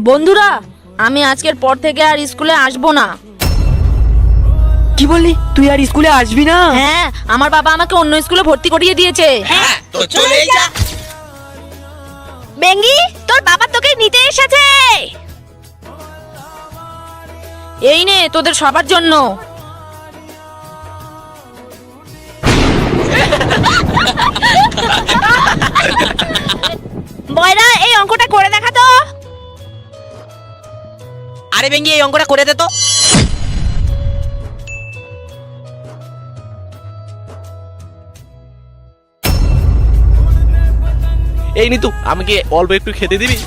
বন্ধুরা, আমি আজকের পর থেকে আর স্কুলে আসবো না। কি বললি? তুই আর স্কুলে আসবি না? হ্যাঁ, আমার বাবা আমাকে অন্য স্কুলে ভর্তি করিয়ে দিয়েছে। হ্যাঁ, তো চলেই যা। বেঙ্গি, তোর বাবা তোকে নিতে এসেছে। এই নে তোদের সবার জন্য। বয়রা, এই অঙ্কটা করে দেখা তো। আরে বেঙ্গি, এই অঙ্কটা করে দে তো। এই নিতু, আমাকে অল্প একটু খেতে দিবি?